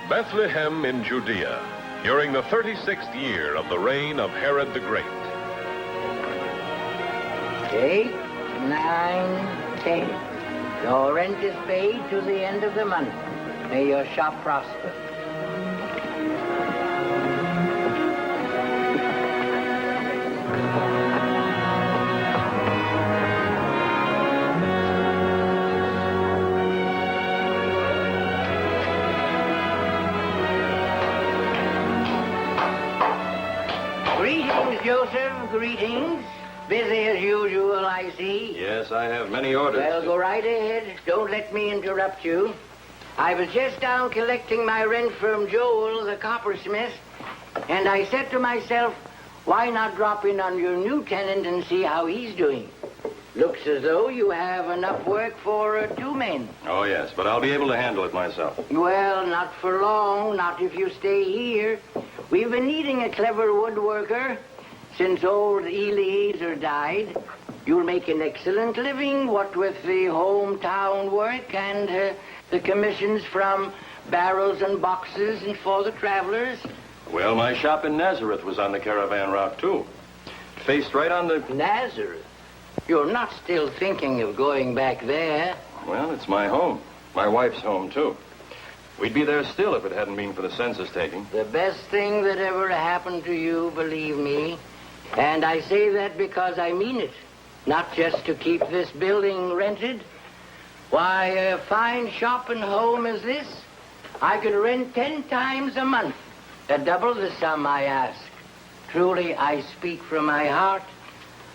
Bethlehem in Judea, during the 36th year of the reign of Herod the Great. 8, 9, 10. Your rent is paid to the end of the month. May your shop prosper. Greetings, Joseph. Greetings. Busy as usual, I see. Yes, I have many orders. Well, go right ahead. Don't let me interrupt you. I was just down collecting my rent from Joel, the coppersmith, and I said to myself, why not drop in on your new tenant and see how he's doing? Looks as though you have enough work for 2 men. Oh, yes, but I'll be able to handle it myself. Well, not for long, not if you stay here. We've been needing a clever woodworker since old Eliezer died. You'll make an excellent living, what with the hometown work and the commissions from barrels and boxes and for the travelers. Well, my shop in Nazareth was on the caravan route, too. It faced right on the... Nazareth? You're not still thinking of going back there? Well, it's my home. My wife's home, too. We'd be there still if it hadn't been for the census taking. The best thing that ever happened to you, believe me. And I say that because I mean it. Not just to keep this building rented. Why, a fine shop and home as this, I could rent 10 times a month. Double the sum I ask. Truly, I speak from my heart,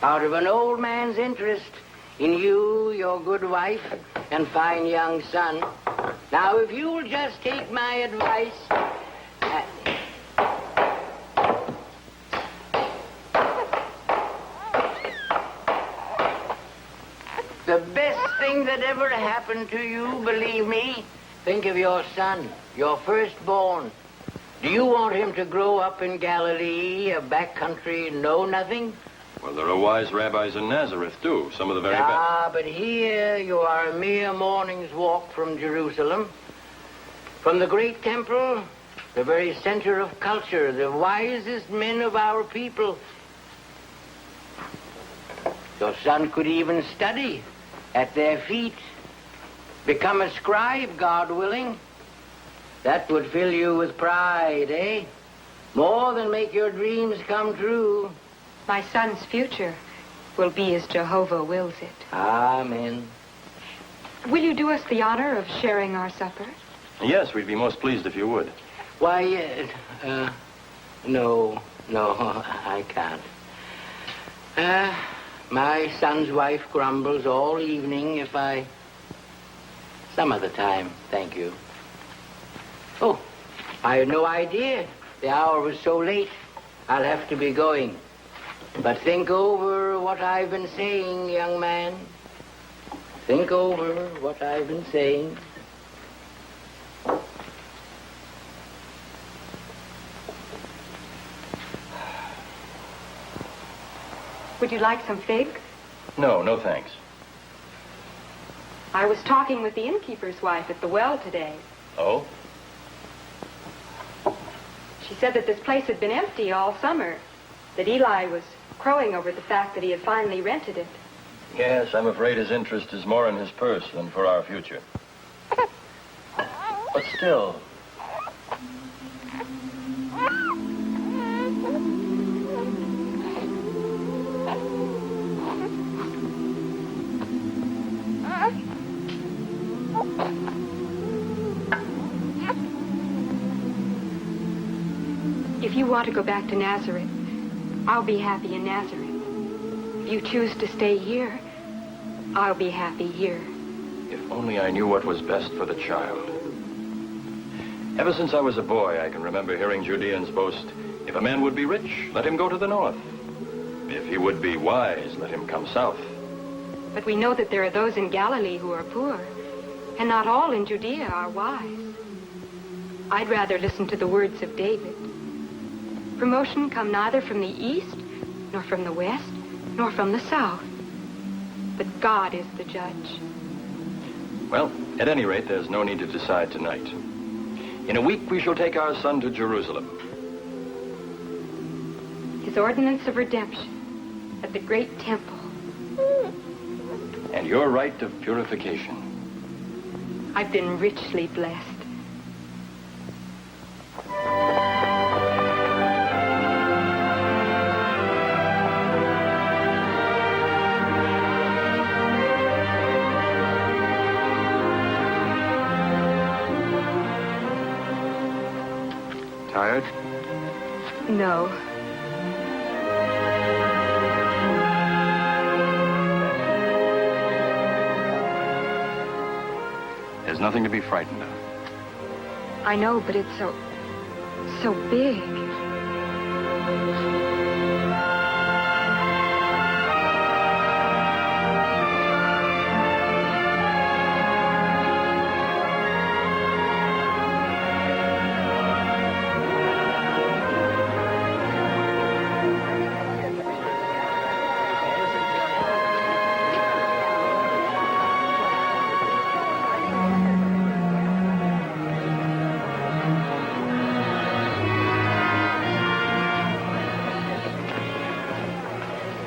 out of an old man's interest in you, your good wife, and fine young son. Now, if you'll just take my advice... The best thing that ever happened to you, believe me, think of your son, your firstborn. Do you want him to grow up in Galilee, a back country, know nothing? Well, there are wise rabbis in Nazareth, too. Some of the very best. Ah, but here you are a mere morning's walk from Jerusalem. From the great temple, the very center of culture, the wisest men of our people. Your son could even study at their feet. Become a scribe, God willing. That would fill you with pride, eh? More than make your dreams come true. My son's future will be as Jehovah wills it. Amen. Will you do us the honor of sharing our supper? Yes, we'd be most pleased if you would. Why, no, I can't. My son's wife grumbles all evening if I... Some other time, thank you. Oh, I had no idea. The hour was so late. I'll have to be going. But think over what I've been saying, young man. Think over what I've been saying. Would you like some figs? No, thanks. I was talking with the innkeeper's wife at the well today. Oh? She said that this place had been empty all summer, that Eli was crowing over the fact that he had finally rented it. Yes, I'm afraid his interest is more in his purse than for our future. But still... If you want to go back to Nazareth, I'll be happy in Nazareth. If you choose to stay here, I'll be happy here. If only I knew what was best for the child. Ever since I was a boy, I can remember hearing Judeans boast, if a man would be rich, let him go to the north. If he would be wise, let him come south. But we know that there are those in Galilee who are poor, and not all in Judea are wise. I'd rather listen to the words of David. Promotion come neither from the east, nor from the west, nor from the south. But God is the judge. Well, at any rate, there's no need to decide tonight. In a week, we shall take our son to Jerusalem. His ordinance of redemption at the great temple. And your rite of purification. I've been richly blessed. Tired? No. There's nothing to be frightened of. I know, but it's so big.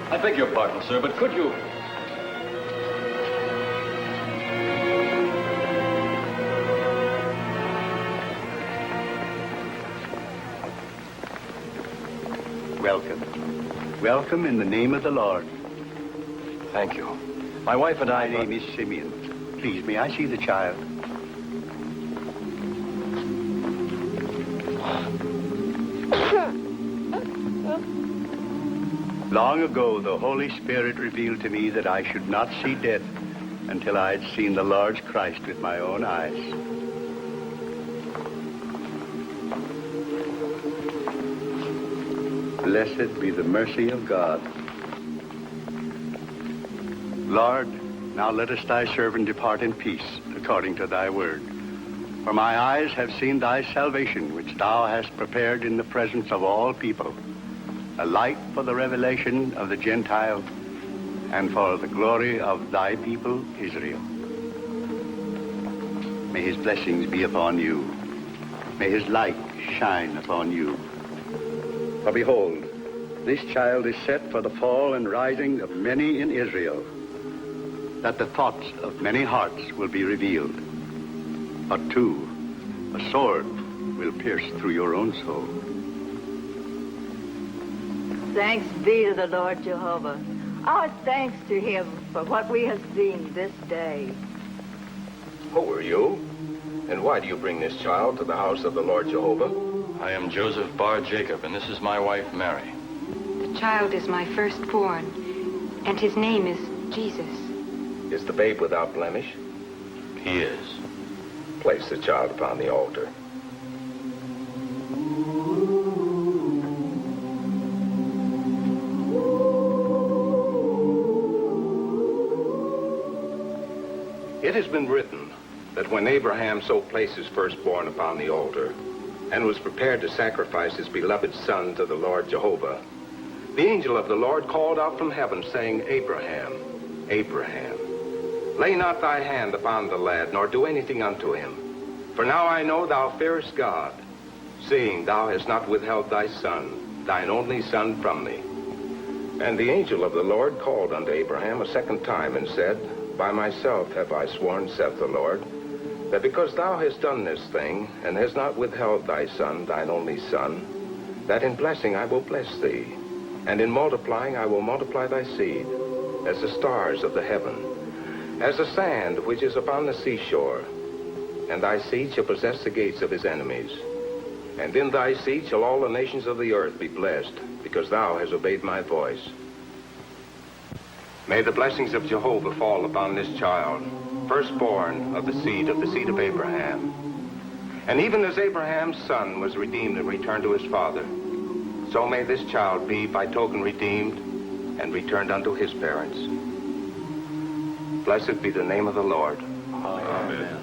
I beg your pardon, sir, but could you... Welcome. Welcome in the name of the Lord. Thank you. My wife and I... My name is Simeon. Please, may I see the child? Long ago, the Holy Spirit revealed to me that I should not see death until I had seen the Lord's Christ with my own eyes. Blessed be the mercy of God. Lord, now lettest thy servant depart in peace, according to thy word. For my eyes have seen thy salvation, which thou hast prepared in the presence of all people, a light for the revelation of the Gentiles, and for the glory of thy people, Israel. May his blessings be upon you. May his light shine upon you. For behold, this child is set for the fall and rising of many in Israel, that the thoughts of many hearts will be revealed. But too, a sword will pierce through your own soul. Thanks be to the Lord Jehovah. Our thanks to him for what we have seen this day. Who are you? And why do you bring this child to the house of the Lord Jehovah? I am Joseph Bar Jacob, and this is my wife, Mary. The child is my firstborn, and his name is Jesus. Is the babe without blemish? He is. Place the child upon the altar. It has been written that when Abraham so placed his firstborn upon the altar and was prepared to sacrifice his beloved son to the Lord Jehovah, the angel of the Lord called out from heaven, saying, Abraham, Abraham, lay not thy hand upon the lad, nor do anything unto him. For now I know thou fearest God, seeing thou hast not withheld thy son, thine only son, from me. And the angel of the Lord called unto Abraham a second time and said, By myself have I sworn, saith the Lord, that because thou hast done this thing, and hast not withheld thy son, thine only son, that in blessing I will bless thee, and in multiplying I will multiply thy seed, as the stars of the heaven, as the sand which is upon the seashore. And thy seed shall possess the gates of his enemies. And in thy seed shall all the nations of the earth be blessed, because thou hast obeyed my voice. May the blessings of Jehovah fall upon this child, firstborn of the seed of Abraham. And even as Abraham's son was redeemed and returned to his father, so may this child be by token redeemed and returned unto his parents. Blessed be the name of the Lord. Amen.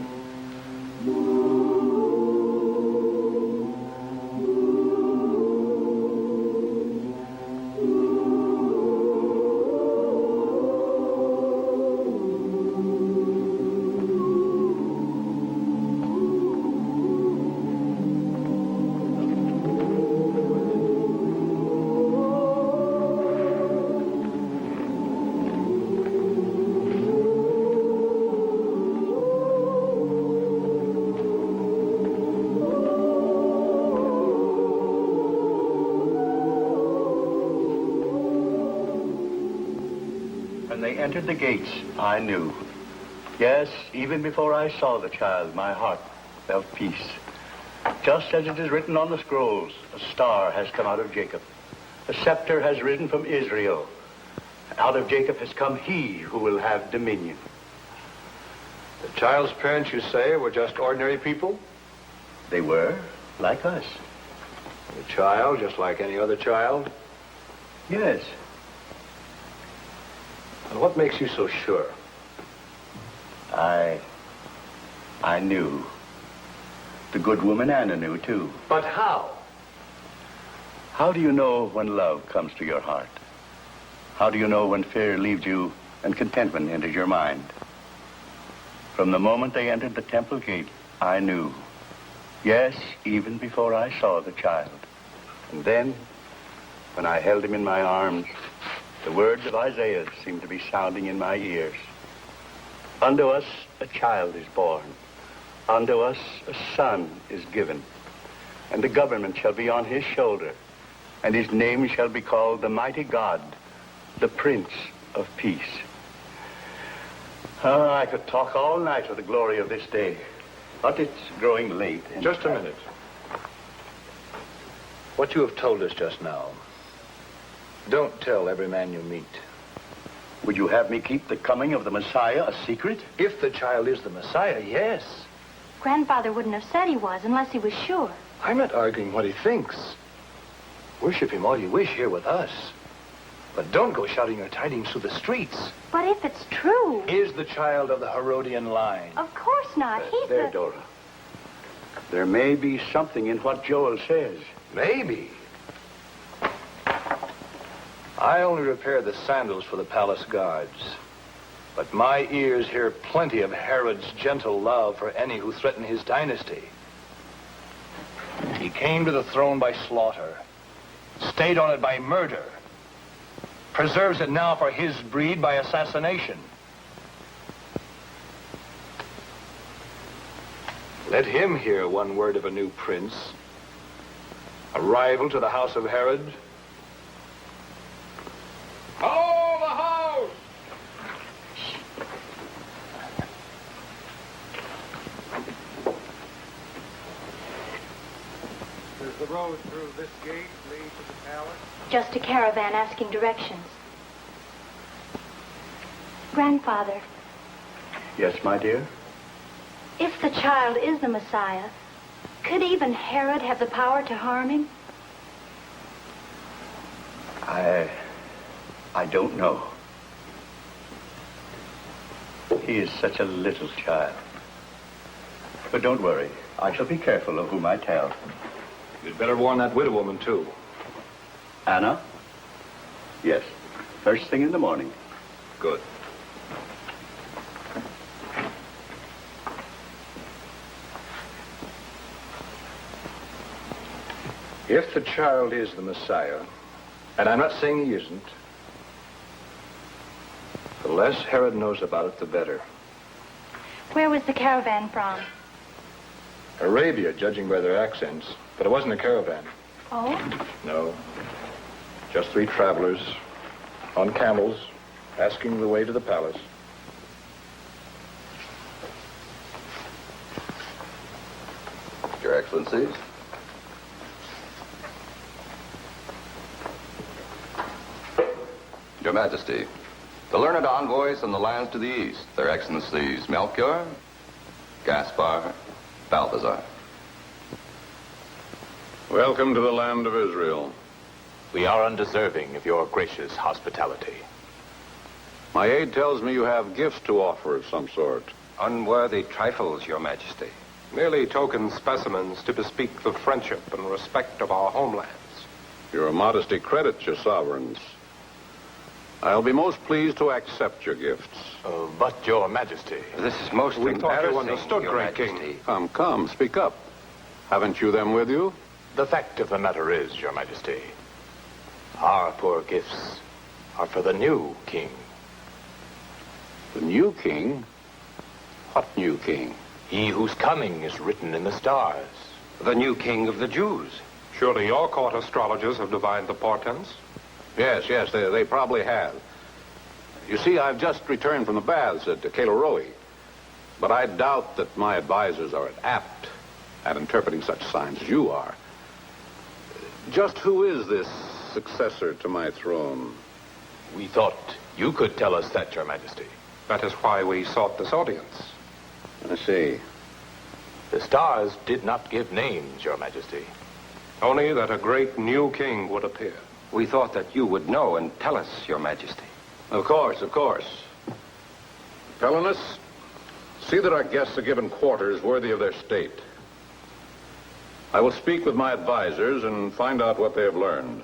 they entered the gates, I knew. Yes, even before I saw the child, my heart felt peace. Just as it is written on the scrolls, a star has come out of Jacob. A scepter has risen from Israel. Out of Jacob has come he who will have dominion. The child's parents, you say, were just ordinary people? They were, like us. The child, just like any other child? Yes. And what makes you so sure? I knew. The good woman Anna knew, too. But how? How do you know when love comes to your heart? How do you know when fear leaves you and contentment enters your mind? From the moment they entered the temple gate, I knew. Yes, even before I saw the child. And then, when I held him in my arms, the words of Isaiah seemed to be sounding in my ears. Unto us a child is born. Unto us a son is given. And the government shall be on his shoulder. And his name shall be called the Mighty God, the Prince of Peace. Oh, I could talk all night of the glory of this day. But it's growing late. Just a minute. What you have told us just now, don't tell every man you meet. Would you have me keep the coming of the Messiah a secret? If the child is the Messiah, yes. Grandfather wouldn't have said he was unless he was sure. I'm not arguing what he thinks. Worship him all you wish here with us. But don't go shouting your tidings through the streets. But if it's true... Is the child of the Herodian line? Of course not. He's There, Dora. There may be something in what Joel says. Maybe. I only repair the sandals for the palace guards. But my ears hear plenty of Herod's gentle love for any who threaten his dynasty. He came to the throne by slaughter, stayed on it by murder, preserves it now for his breed by assassination. Let him hear one word of a new prince, a rival to the house of Herod. Ho, the house! Does the road through this gate lead to the palace? just a caravan asking directions. Grandfather, Yes, my dear? if the child is the Messiah, could even Herod have the power to harm him? I don't know. He is such a little child. But don't worry. I shall be careful of whom I tell. You'd better warn that widow woman, too. Anna? Yes. First thing in the morning. Good. If the child is the Messiah, and I'm not saying he isn't, the less Herod knows about it, the better. Where was the caravan from? Arabia, judging by their accents. But it wasn't a caravan. Oh? No. Just 3 travelers on camels asking the way to the palace. Your Excellencies. Your Majesty, the learned envoys from the lands to the east, Their Excellencies Melchior, Gaspar, Balthazar. Welcome to the land of Israel. We are undeserving of your gracious hospitality. My aide tells me you have gifts to offer of some sort. Unworthy trifles, Your Majesty. Merely token specimens to bespeak the friendship and respect of our homelands. Your modesty credits your sovereigns. I'll be most pleased to accept your gifts. But, Your Majesty... This is most We thought you embarrassing, understood, Your great Majesty. king. Come, speak up. Haven't you them with you? The fact of the matter is, Your Majesty, our poor gifts are for the new king. The new king? What new king? He whose coming is written in the stars. The new king of the Jews. Surely your court astrologers have divined the portents? Yes, they probably have. You see, I've just returned from the baths at Kaleroi, but I doubt that my advisors are apt at interpreting such signs as you are. Just who is this successor to my throne? We thought you could tell us that, Your Majesty. That is why we sought this audience. I see. The stars did not give names, Your Majesty. Only that a great new king would appear. We thought that you would know and tell us, Your Majesty. Of course, of course. Pelinus, see that our guests are given quarters worthy of their state. I will speak with my advisors and find out what they have learned.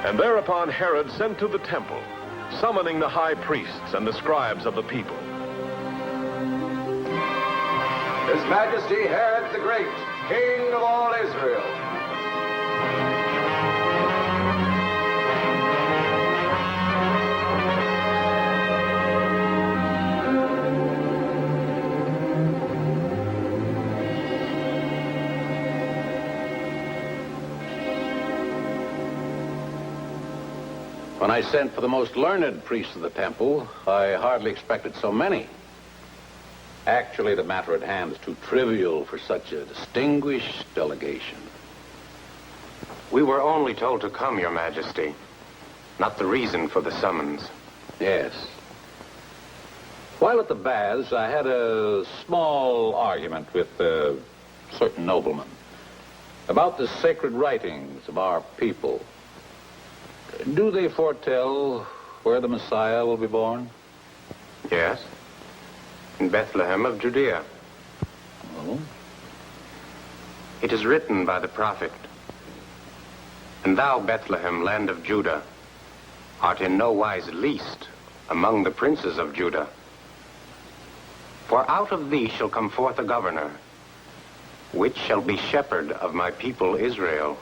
And thereupon Herod sent to the temple, summoning the high priests and the scribes of the people. His Majesty Herod the Great, King of all Israel. When I sent for the most learned priests of the temple, I hardly expected so many. Actually, the matter at hand is too trivial for such a distinguished delegation. We were only told to come, Your Majesty, not the reason for the summons. Yes. While at the baths, I had a small argument with a certain nobleman about the sacred writings of our people. Do they foretell where the Messiah will be born? Yes. In Bethlehem of Judea. Oh? It is written by the prophet, "And thou, Bethlehem, land of Judah, art in no wise least among the princes of Judah. For out of thee shall come forth a governor, which shall be shepherd of my people Israel."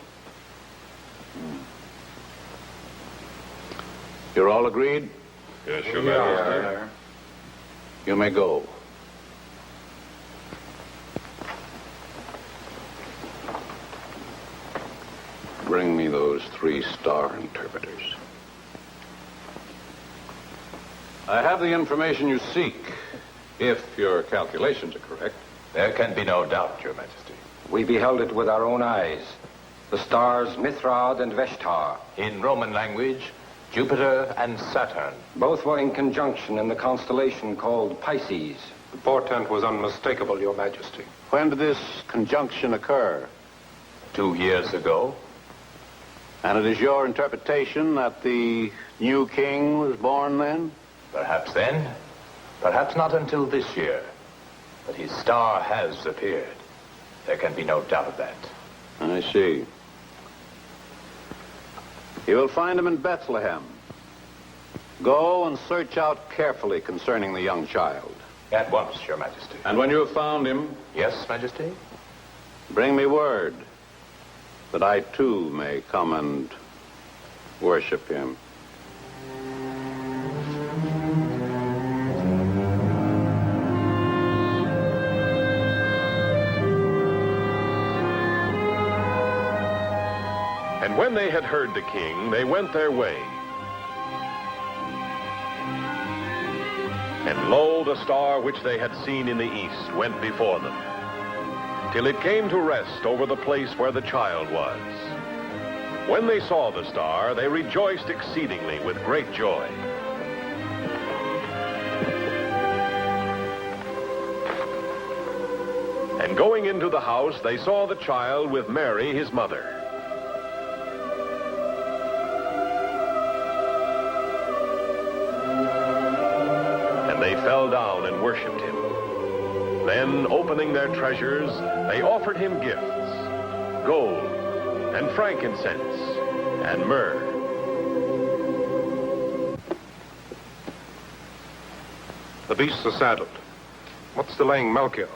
You're all agreed? Yes, Your Majesty. You may go. Bring me those 3-star interpreters. I have the information you seek, if your calculations are correct. There can be no doubt, Your Majesty. We beheld it with our own eyes. The stars Mithrad and Veshtar. In Roman language, Jupiter and Saturn. Both were in conjunction in the constellation called Pisces. The portent was unmistakable, Your Majesty. When did this conjunction occur? 2 years ago. And it is your interpretation that the new king was born then? Perhaps then, perhaps not until this year. But his star has appeared. There can be no doubt of that. I see. You will find him in Bethlehem. Go and search out carefully concerning the young child. At once, Your Majesty. And when you have found him, Yes, Majesty? bring me word that I too may come and worship him. And when they had heard the king, they went their way. And lo, the star which they had seen in the east went before them, till it came to rest over the place where the child was. When they saw the star, they rejoiced exceedingly with great joy. And going into the house, they saw the child with Mary, his mother. And they fell down and worshipped him. Then, opening their treasures, they offered him gifts, gold, and frankincense, and myrrh. The beasts are saddled. What's delaying Melchior?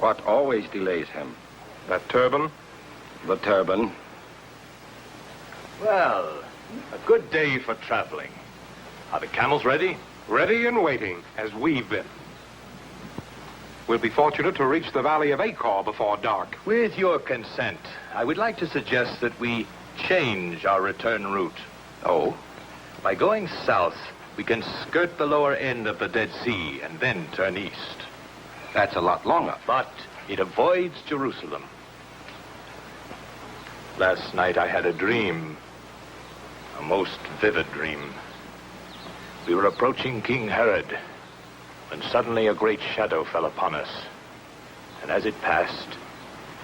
What always delays him? That turban? The turban. Well, a good day for traveling. Are the camels ready? Ready and waiting, as we've been. We'll be fortunate to reach the valley of Acre before dark. With your consent, I would like to suggest that we change our return route. Oh? By going south, we can skirt the lower end of the Dead Sea and then turn east. That's a lot longer. But it avoids Jerusalem. Last night I had a dream. A most vivid dream. We were approaching King Herod, when suddenly a great shadow fell upon us. And as it passed,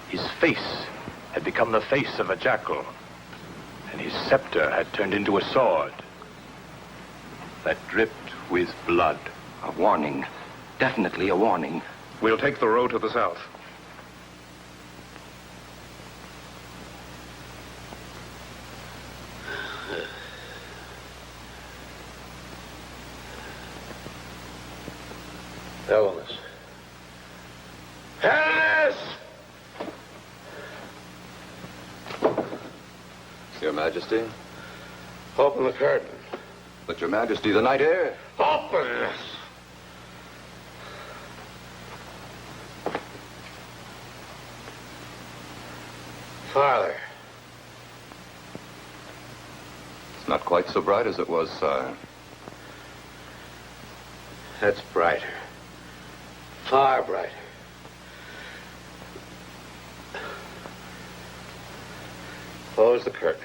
his face had become the face of a jackal, and his scepter had turned into a sword that dripped with blood. A warning. Definitely a warning. We'll take the road to the south. Hellenus. Hellenus! Your Majesty? Open the curtain. But Your Majesty, the night air. Open this! Farther. It's not quite so bright as it was, sire. That's brighter. Far brighter. Close the curtain.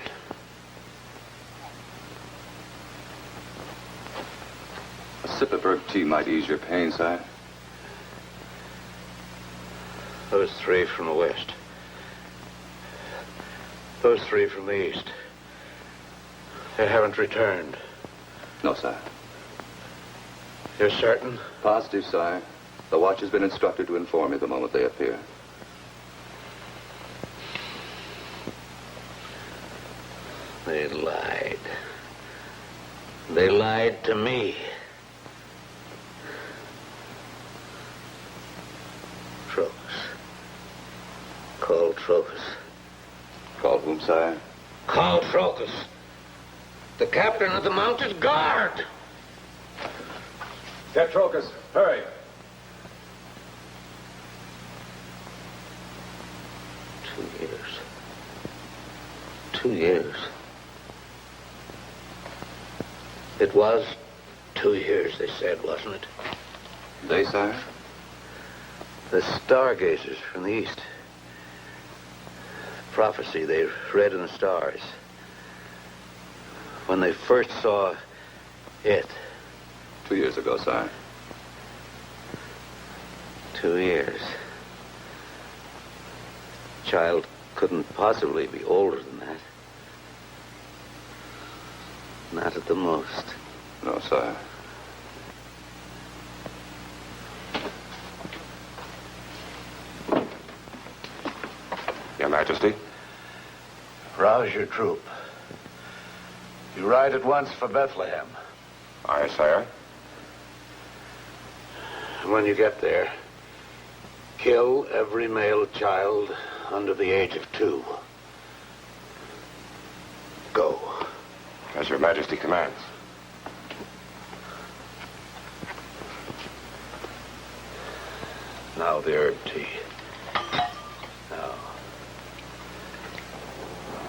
A sip of herb tea might ease your pain, sire. Those three from the west. Those three from the east. They haven't returned. No, sire. You're certain? Positive, sire. The watch has been instructed to inform you the moment they appear. They lied. They lied to me. Trocus. Call Trocus. Call whom, sire? Call Trocus. The captain of the mounted guard. Get Trocus. Hurry. Two years. It was 2 years, they said, wasn't it? They, sire? The stargazers from the east. Prophecy they read in the stars. When they first saw it. 2 years ago, sire. 2 years. Child couldn't possibly be older than that. Not at the most. No, sire. Your Majesty? Rouse your troop. You ride at once for Bethlehem. Aye, sire. When you get there, kill every male child under the age of 2. Go. As Your Majesty commands. Now the herb tea. Now.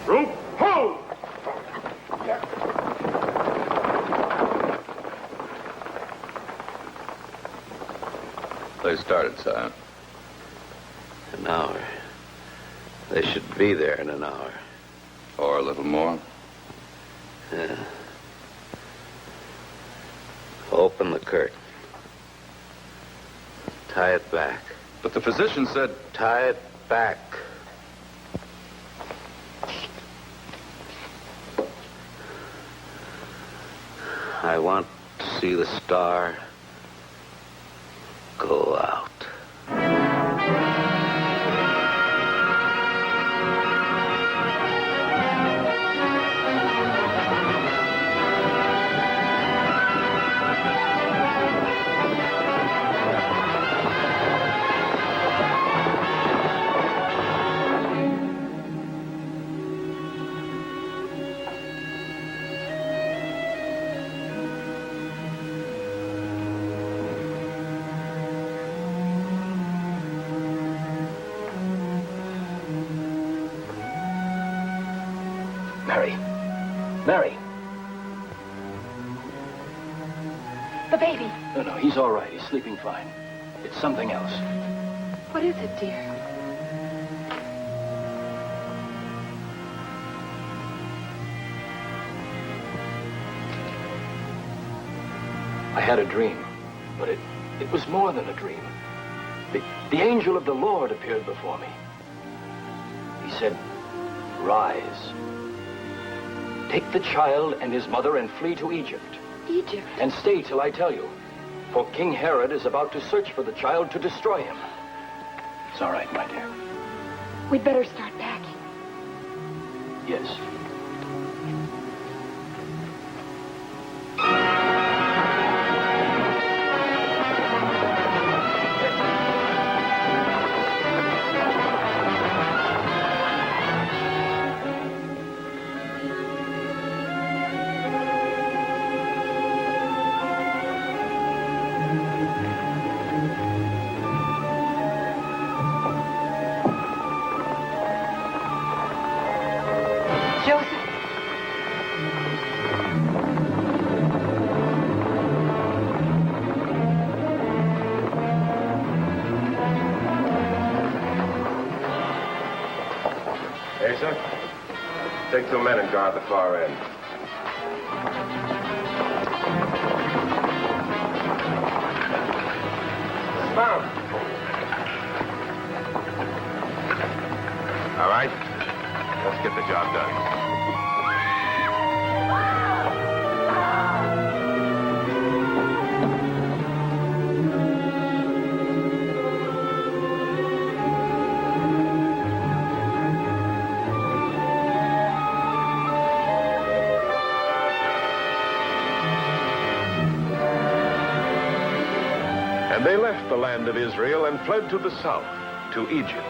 Rope, ho! They started, sire. An hour. They should be there in an hour. Or a little more. Yeah. Open the curtain. Tie it back. But the physician said... Tie it back. I want to see the star go out. Mary. Mary. The baby. No, he's all right. He's sleeping fine. It's something else. What is it, dear? I had a dream, but it was more than a dream. The angel of the Lord appeared before me. He said, "Rise. Take the child and his mother and flee to Egypt. Egypt? And stay till I tell you. For King Herod is about to search for the child to destroy him." It's all right, my dear. We'd better start packing. Yes. Asa, take 2 men and guard the far end. Mount. All right, let's get the job done. And they left the land of Israel and fled to the south, to Egypt.